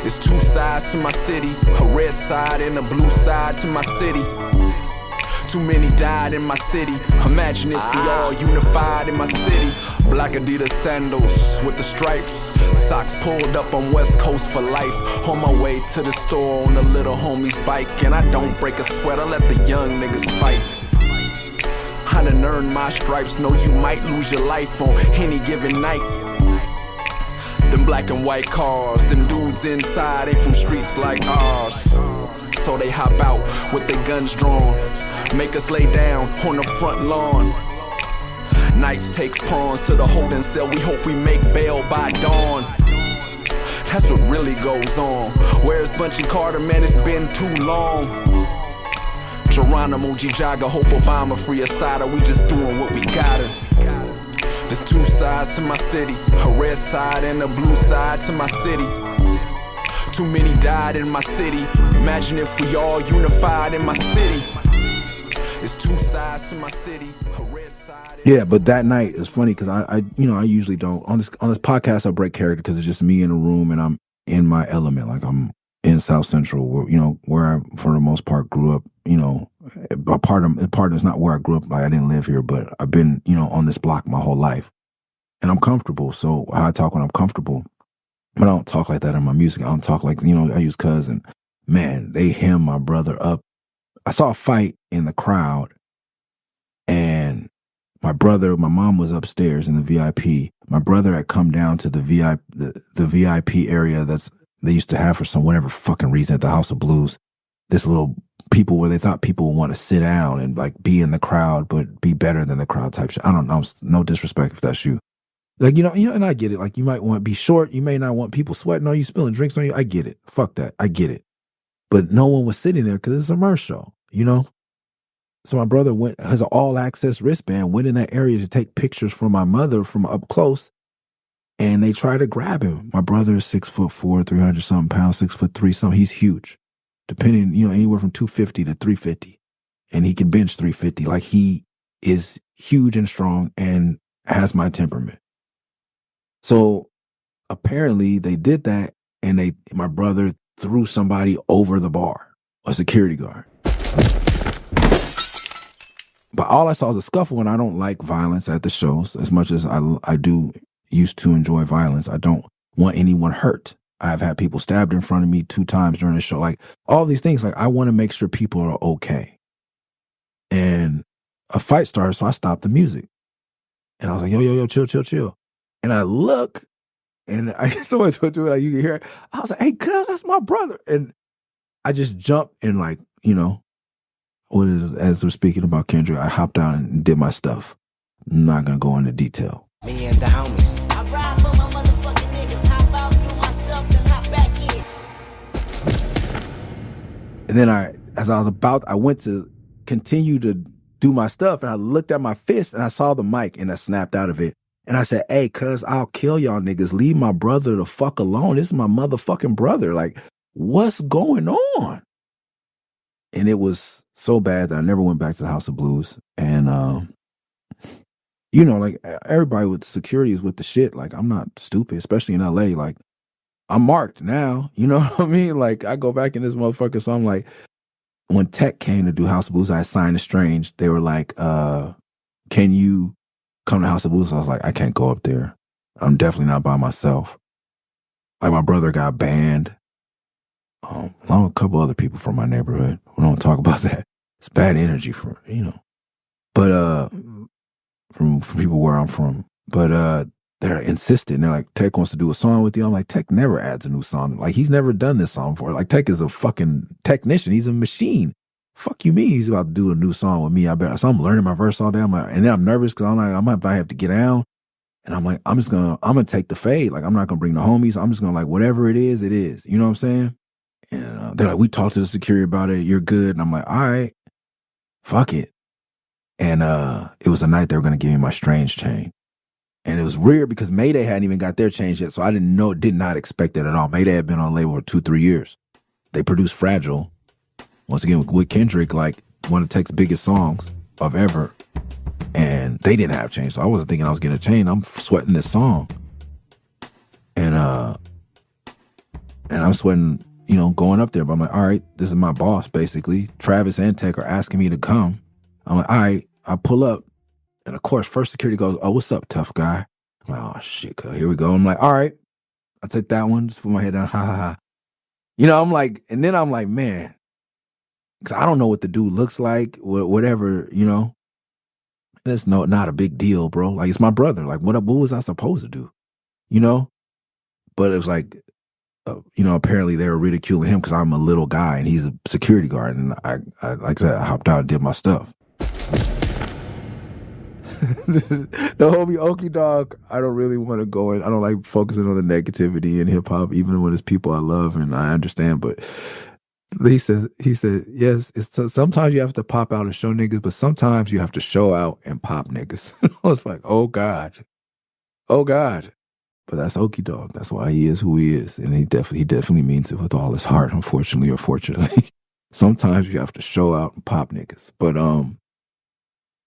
There's 2 sides to my city, a red side and a blue side to my city. Too many died in my city. Imagine if we all unified in my city. Black Adidas sandals with the stripes. Socks pulled up on West Coast for life. On my way to the store on the little homie's bike. And I don't break a sweat, I let the young niggas fight. I done earned my stripes, know you might lose your life on any given night. Them black and white cars, them dudes inside ain't from streets like ours. So they hop out with their guns drawn, make us lay down on the front lawn. Nights takes pawns to the holding cell, we hope we make bail by dawn. That's what really goes on. Where's Bunchy Carter, man, it's been too long. Geronimo G. Jaga, hope Obama free Asada, we just doing what we gotta. There's two sides to my city, a red side and a blue side to my city. Too many died in my city, imagine if we all unified in my city. There's two sides to my city, a red side. Yeah, but that night is funny because I usually don't on this podcast I break character because it's just me in a room and I'm in my element, like I'm in South Central, where I for the most part grew up. A part of it's not where I grew up. Like I didn't live here, but I've been on this block my whole life, and I'm comfortable. So how I talk when I'm comfortable, but I don't talk like that in my music. I don't talk like I use cuz, and man, they hem my brother up. I saw a fight in the crowd, and my mom was upstairs in the VIP. My brother had come down to the VIP area they used to have for some whatever fucking reason at the House of Blues. This little people where they thought people would want to sit down and like be in the crowd, but be better than the crowd type shit. I don't know. No disrespect if that's you. Like, and I get it. Like you might want to be short. You may not want people sweating on you, spilling drinks on you. I get it. Fuck that. I get it. But no one was sitting there because it's a Murs show, So my brother has an all access wristband, went in that area to take pictures for my mother from up close. And they tried to grab him. My brother is 6'4", 300 something pounds, 6'3" something. He's huge. Depending, anywhere from 250 to 350. And he can bench 350. Like he is huge and strong and has my temperament. So apparently they did that and my brother threw somebody over the bar, a security guard. But all I saw was a scuffle, and I don't like violence at the shows as much as I do used to enjoy violence. I don't want anyone hurt. I've had people stabbed in front of me 2 times during the show. Like all these things, like I want to make sure people are okay. And a fight started, so I stopped the music. And I was like, yo, chill. And I look, and someone told me, like, you can hear it. I was like, hey, cuz, that's my brother. And I just jumped and like, as we're speaking about Kendrick, I hopped out and did my stuff. I'm not going to go into detail. Me and the homies. I ride for my motherfucking niggas. Hop out, do my stuff, then hop back in. And then I went to continue to do my stuff, and I looked at my fist, and I saw the mic, and I snapped out of it. And I said, hey, cuz, I'll kill y'all niggas. Leave my brother the fuck alone. This is my motherfucking brother. Like, what's going on? And it was so bad that I never went back to the House of Blues. And, like everybody with security is with the shit. Like, I'm not stupid, especially in LA. Like, I'm marked now. You know what I mean? Like, I go back in this motherfucker. So I'm like, when Tech came to do House of Blues, I signed Estranged. They were like, can you come to House of Blues? I was like, I can't go up there. I'm definitely not by myself. Like, my brother got banned. Along with a couple other people from my neighborhood. We don't talk about that. It's bad energy But, from people where I'm from. But they're insistent. They're like, Tech wants to do a song with you. I'm like, Tech never adds a new song. Like, he's never done this song before. Like, Tech is a fucking technician. He's a machine. Fuck you mean he's about to do a new song with me? So I'm learning my verse all day. And then I'm nervous because I'm like, I might have to get down. And I'm like, I'm gonna take the fade. Like, I'm not gonna bring the homies. I'm just gonna like, whatever it is, it is. You know what I'm saying? And they're like, we talked to the security about it. You're good. And I'm like, all right, fuck it. And it was the night they were going to give me my Strange chain. And it was weird because Mayday hadn't even got their change yet. So I did not expect that at all. Mayday had been on label for 2-3 years. They produced Fragile. Once again, with Kendrick, like one of Tech's biggest songs of ever. And they didn't have change. So I wasn't thinking I was getting a chain. I'm sweating this song. And I'm sweating, going up there. But I'm like, all right, this is my boss, basically. Travis and Tech are asking me to come. I'm like, all right, I pull up. And of course, first security goes, oh, what's up, tough guy? I'm like, oh, shit, here we go. I'm like, all right, I take that one, just put my head down, ha, ha, ha. You know, I'm like, and then I'm like, man, because I don't know what the dude looks like, whatever, you know. And it's not a big deal, bro. Like, it's my brother. Like, what was I supposed to do? You know? But it was like, you know, apparently they were ridiculing him because I'm a little guy and he's a security guard. And I like I said, I hopped out and did my stuff. The homie Okie Dog, I don't really want to go in. I don't like focusing on the negativity in hip hop, even when it's people I love and I understand. But he said, yes, sometimes you have to pop out and show niggas, but sometimes you have to show out and pop niggas. I was like, oh God. But that's Okie Dog. That's why he is who he is. And he definitely means it with all his heart, unfortunately or fortunately. Sometimes you have to show out and pop niggas. But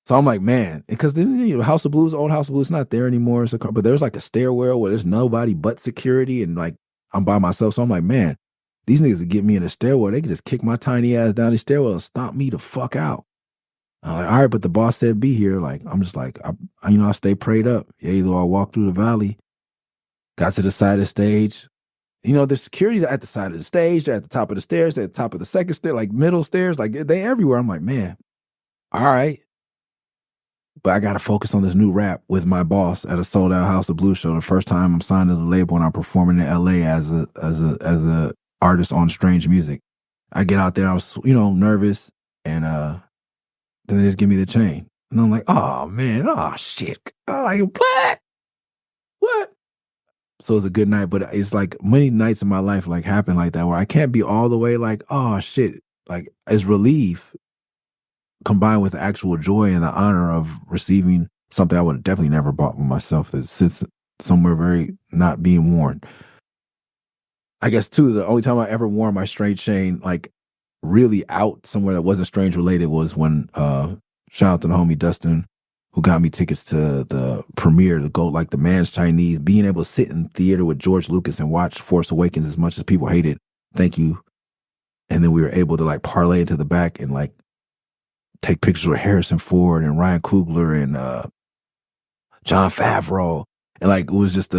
so I'm like, man, because then, you know, old House of Blues, not there anymore. But there's like a stairwell where there's nobody but security and like I'm by myself. So I'm like, man, these niggas would get me in a stairwell. They could just kick my tiny ass down the stairwell and stomp me the fuck out. I'm like, all right, but the boss said be here. Like, I'm just like, I stay prayed up. Yeah, either I walk through the valley, got to the side of the stage. You know, the security's at the side of the stage. They're at the top of the stairs. They're at the top of the second stair, like middle stairs. Like, they everywhere. I'm like, man, all right. But I got to focus on this new rap with my boss at a sold out House of Blues show. The first time I'm signed to the label and I'm performing in LA as a artist on Strange Music. I get out there, I was, you know, nervous, and then they just give me the chain. And I'm like, oh man, oh shit. I'm like, what? So it's a good night, but it's like many nights in my life like happen like that where I can't be all the way like, oh shit. Like it's relief combined with the actual joy and the honor of receiving something I would have definitely never bought for myself that sits somewhere very not being worn. I guess too, the only time I ever wore my Strange chain like really out somewhere that wasn't Strange related was when shout out to the homie Dustin who got me tickets to the premiere to go like the Man's Chinese, being able to sit in theater with George Lucas and watch Force Awakens as much as people hate it. Thank you. And then we were able to like parlay into the back and like take pictures with Harrison Ford and Ryan Coogler and Jon Favreau. And like, it was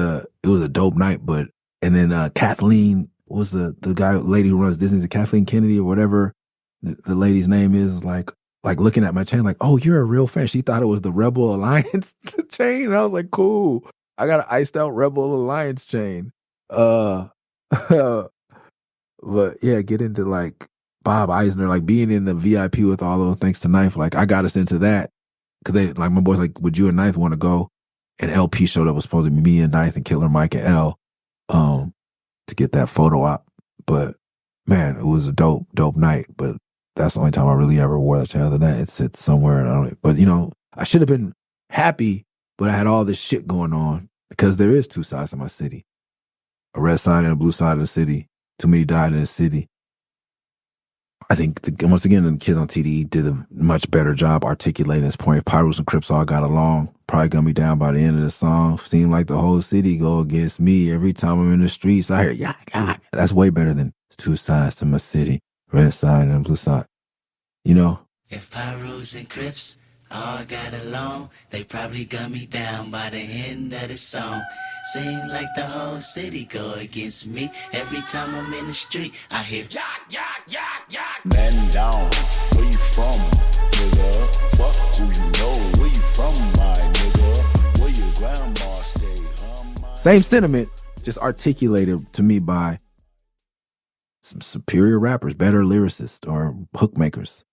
a dope night. But, and then Kathleen was the lady who runs Disney's Kathleen Kennedy or whatever the lady's name is, like looking at my chain, like, oh, you're a real fan. She thought it was the Rebel Alliance chain. And I was like, cool. I got an iced out Rebel Alliance chain. But yeah, get into like Bob Eisner, like being in the VIP with all those thanks to Knife. Like I got us into that because they like my boys like, would you and Knife want to go? An LP show that was supposed to be me and Knife and Killer Mike and L to get that photo op. But man, it was a dope night. But that's the only time I really ever wore that chain. Other than that, it sits somewhere. And I don't. But you know, I should have been happy, but I had all this shit going on because there is two sides to my city: a red side and a blue side of the city. Too many died in the city. I think once again, the kids on TDE did a much better job articulating this point. If Pyrus and Crips all got along, probably gonna be down by the end of the song. Seemed like the whole city go against me every time I'm in the streets. I hear yeah. That's way better than two sides to my city, red side and blue side. You know. If Pyrus and Crips all got along, they probably gun me down by the end of the song. Seem like the whole city go against me every time I'm in the street. I hear Man down, where you from, nigga? Fuck who you know, where you from, my nigga? Where your grandma stay? Same sentiment, just articulated to me by some superior rappers, better lyricists or hook makers.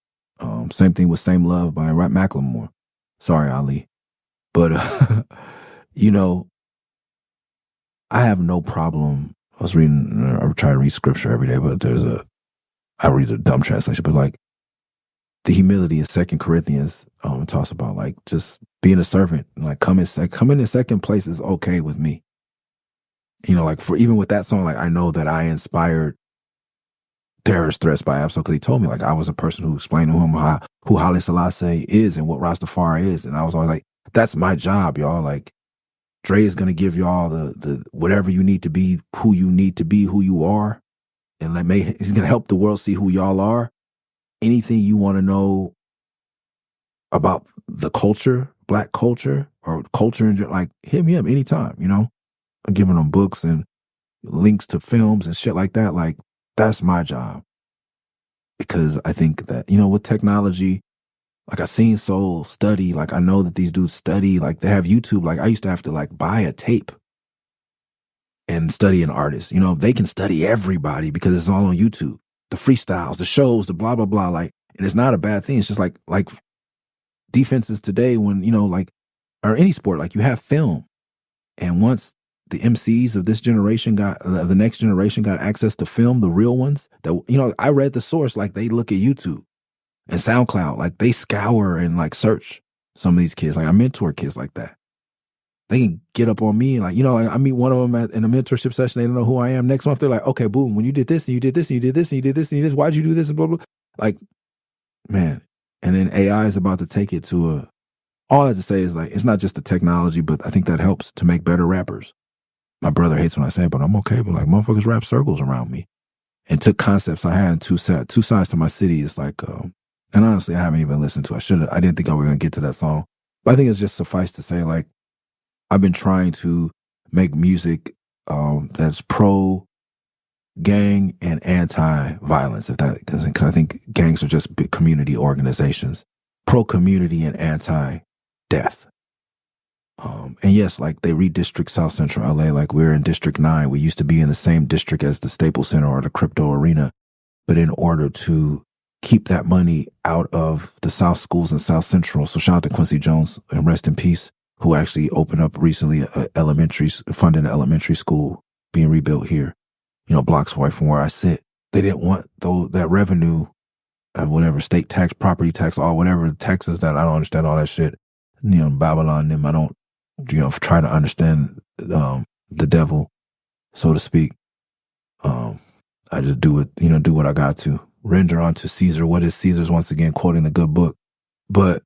Same thing with Same Love by Macklemore. Sorry, Ali. But, you know, I have no problem. I try to read scripture every day, but I read a dumb translation, but like the humility in 2 Corinthians talks about like just being a servant, like coming in second place is okay with me. You know, like for even with that song, like I know that I inspired terrorist threats by Absol because he told me like I was a person who explained to him who Haile Selassie is and what Rastafari is, and I was always like, that's my job, y'all. Like Dre is gonna give y'all the whatever you need to be, who you are, and he's gonna help the world see who y'all are. Anything you want to know about the culture, black culture, or culture, and like, hit me up anytime, you know? I'm giving them books and links to films and shit like that. Like, that's my job. Because I think that, you know, with technology, like I seen Soul study, like I know that these dudes study, like they have YouTube. Like I used to have to like buy a tape and study an artist. You know, they can study everybody because it's all on YouTube. The freestyles, the shows, the blah, blah, blah. Like, and it's not a bad thing. It's just like defenses today when, you know, like, or any sport, like you have film. And once the MCs of this generation the next generation got access to film, the real ones that, you know, I read the source, like they look at YouTube and SoundCloud, like they scour and like search some of these kids. Like I mentor kids like that. They can get up on me and like, you know, like I meet one of them in a mentorship session. They don't know who I am. Next month, they're like, okay, boom, when you did this and you did this and you did this and you did this and you did this, why'd you do this and blah, blah. Like, man. And then AI is about to take it to all I have to say is like, it's not just the technology, but I think that helps to make better rappers. My brother hates when I say it, but I'm okay. But like motherfuckers rap circles around me and took concepts I had two sides to my city. It's like, and honestly, I haven't even listened to it. I didn't think I was going to get to that song. But I think it's just suffice to say, like, I've been trying to make music that's pro-gang and anti-violence, because I think gangs are just big community organizations, pro-community and anti-death. And yes, like they redistrict South Central LA, like we're in District 9. We used to be in the same district as the Staples Center or the Crypto Arena. But in order to keep that money out of the South schools and South Central, so shout out to Quincy Jones and rest in peace, who actually opened up recently funded an elementary school being rebuilt here, you know, blocks away from where I sit. They didn't want that revenue, whatever, state tax, property tax, all whatever taxes that I don't understand all that shit. You know, Babylon them, I don't, you know, try to understand the devil, so to speak. I just do it, you know, do what I got to. Render unto Caesar what is Caesar's, once again, quoting the good book. But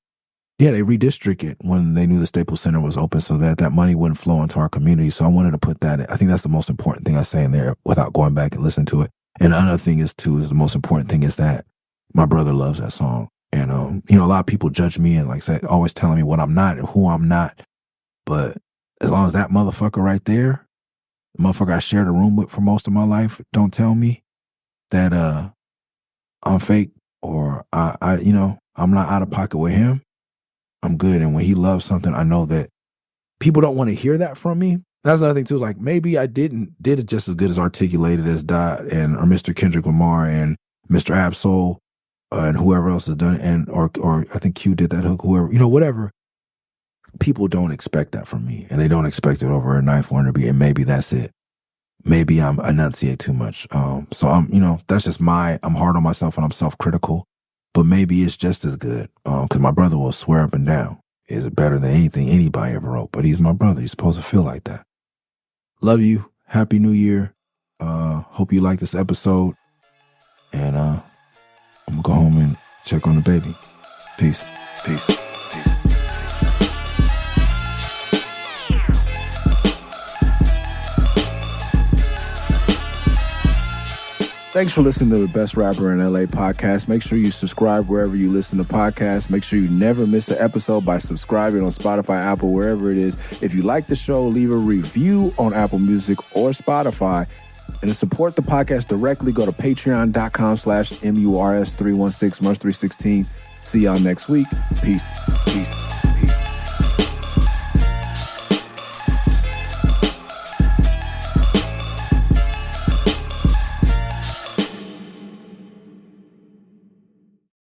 yeah, they redistricted it when they knew the Staples Center was open so that money wouldn't flow into our community. So I wanted to put that in. I think that's the most important thing I say in there without going back and listening to it. And another thing is the most important thing is that my brother loves that song. And, you know, a lot of people judge me and like say, always telling me what I'm not and who I'm not. But as long as that motherfucker right there, the motherfucker I shared a room with for most of my life, don't tell me that, I'm fake or I, you know, I'm not out of pocket with him, I'm good. And when he loves something, I know that people don't want to hear that from me. That's another thing too. Like maybe I did it just as good as articulated as Dot or Mr. Kendrick Lamar and Mr. Absol and whoever else has done it. And, or I think Q did that hook, whoever, you know, whatever. People don't expect that from me and they don't expect it over a ninth wonder beat. And maybe that's it. Maybe I'm enunciate too much. So I'm, you know, that's just I'm hard on myself and I'm self-critical, but maybe it's just as good. Cause my brother will swear up and down. Is it better than anything anybody ever wrote? But he's my brother. He's supposed to feel like that. Love you. Happy New Year. Hope you like this episode. And, I'm gonna go home and check on the baby. Peace. Peace. Thanks for listening to the Best Rapper in LA podcast. Make sure you subscribe wherever you listen to podcasts. Make sure you never miss an episode by subscribing on Spotify, Apple, wherever it is. If you like the show, leave a review on Apple Music or Spotify. And to support the podcast directly, go to patreon.com/MURS316, Murs316. See y'all next week. Peace. Peace.